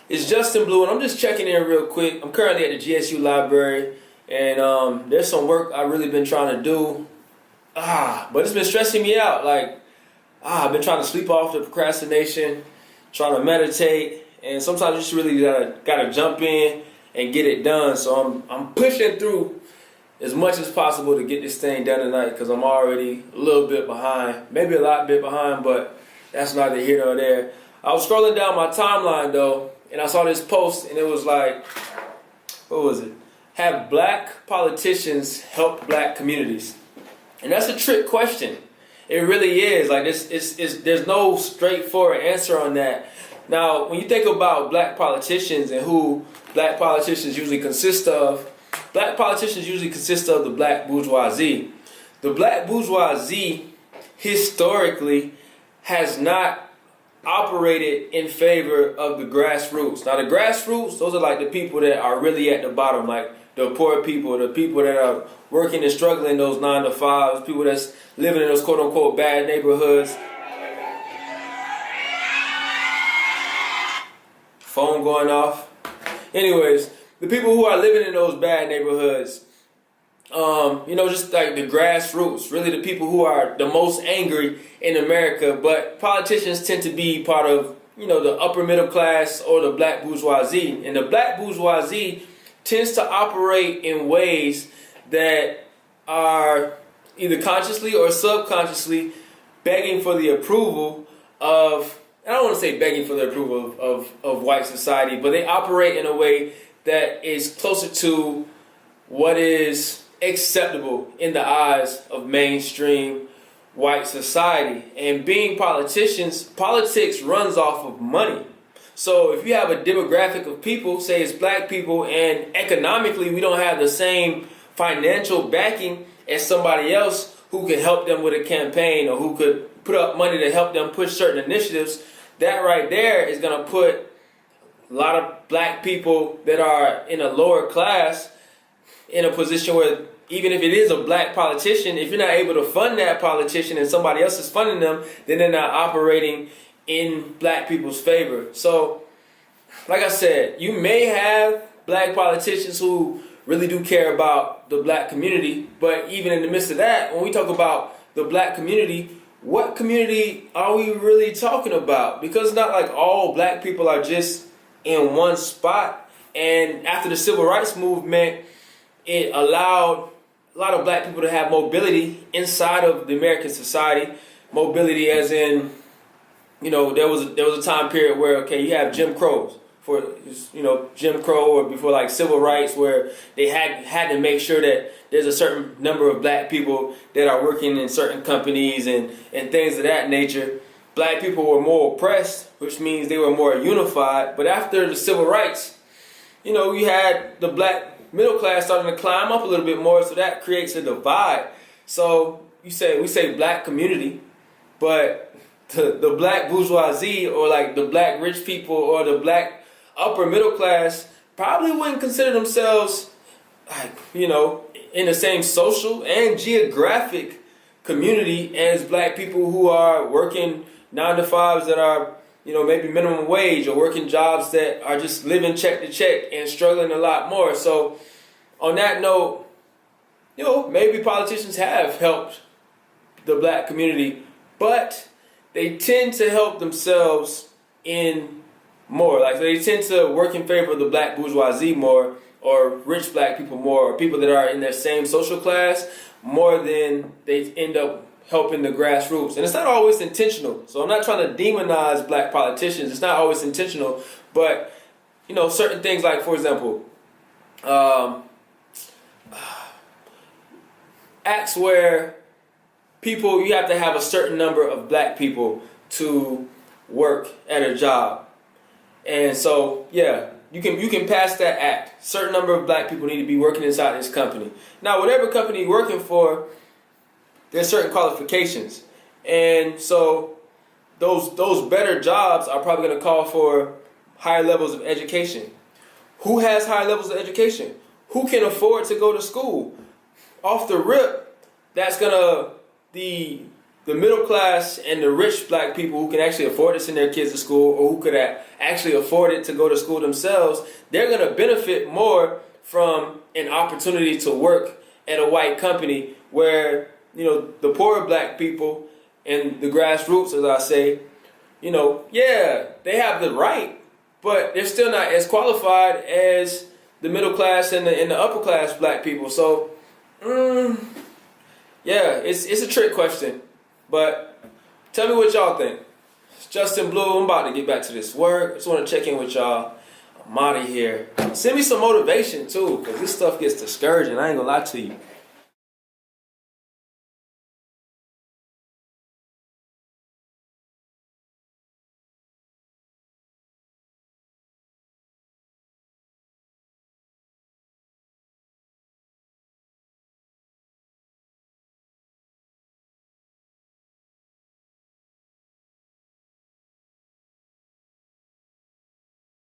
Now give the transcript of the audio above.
It's Justin Blue, and I'm just checking in real quick. I'm currently at the GSU library, and there's some work I've really been trying to do. But it's been stressing me out. I've been trying to sleep off the procrastination, trying to meditate, and sometimes you just really gotta jump in and get it done. So I'm pushing through as much as possible to get this thing done tonight because I'm already a little bit behind, maybe a lot bit behind, but that's neither here nor there. I was scrolling down my timeline though, and I saw this post, and it was like, what was it? Have black politicians helped black communities? And that's a trick question. It really is. There's no straightforward answer on that. Now, when you think about black politicians and who black politicians usually consist of, black politicians usually consist of the black bourgeoisie. The black bourgeoisie historically has not operated in favor of the grassroots. Now, the grassroots, those are like the people that are really at the bottom, like the poor people, the people that are working and struggling those 9 to 5s, people that's living in those quote unquote bad neighborhoods. Phone going off. Anyways, the people who are living in those bad neighborhoods, just like the grassroots, really the people who are the most angry in America. But politicians tend to be part of, the upper middle class or the black bourgeoisie. And the black bourgeoisie tends to operate in ways that are either consciously or subconsciously begging for the approval of, I don't want to say begging for the approval of white society, but they operate in a way that is closer to what is acceptable in the eyes of mainstream white society. And being politicians, politics runs off of money. So if you have a demographic of people, say it's black people, and economically we don't have the same financial backing as somebody else who could help them with a campaign or who could put up money to help them push certain initiatives, that right there is going to put a lot of black people that are in a lower class in a position where even if it is a black politician, if you're not able to fund that politician and somebody else is funding them, then they're not operating in black people's favor. So, like I said, you may have black politicians who really do care about the black community, but even in the midst of that, when we talk about the black community, what community are we really talking about? Because it's not like all black people are just in one spot. And after the civil rights movement, it allowed a lot of black people to have mobility inside of the American society. Mobility as in, there was a time period where, you have Jim Crows for, Jim Crow or before like civil rights, where they had to make sure that there's a certain number of black people that are working in certain companies and things of that nature. Black people were more oppressed, which means they were more unified. But after the civil rights, you had the black middle class starting to climb up a little bit more, so that creates a divide. So we say black community, but the black bourgeoisie or like the black rich people or the black upper middle class probably wouldn't consider themselves in the same social and geographic community as black people who are working 9 to 5s that are maybe minimum wage or working jobs that are just living check to check and struggling a lot more. So on that note, maybe politicians have helped the black community, but they tend to help themselves in more. Like they tend to work in favor of the black bourgeoisie more, or rich black people more, or people that are in their same social class more than they end up helping the grassroots. And it's not always intentional. So I'm not trying to demonize black politicians. It's not always intentional. But, certain things like, for example, acts where you have to have a certain number of black people to work at a job. And so, you can pass that act. Certain number of black people need to be working inside this company. Now, whatever company you're working for, there's certain qualifications. And so those better jobs are probably going to call for higher levels of education. Who has higher levels of education? Who can afford to go to school? Off the rip, that's going to the the middle class and the rich black people who can actually afford to send their kids to school, or who could actually afford it to go to school themselves, they're going to benefit more from an opportunity to work at a white company, where, you know, the poorer black people and the grassroots, as I say, you know, yeah, they have the right, but they're still not as qualified as the middle class and the upper class black people. So, yeah, it's a trick question. But tell me what y'all think. It's Justin Blue. I'm about to get back to this work. Just want to check in with y'all. I'm out of here. Send me some motivation too, because this stuff gets discouraging. I ain't gonna lie to you.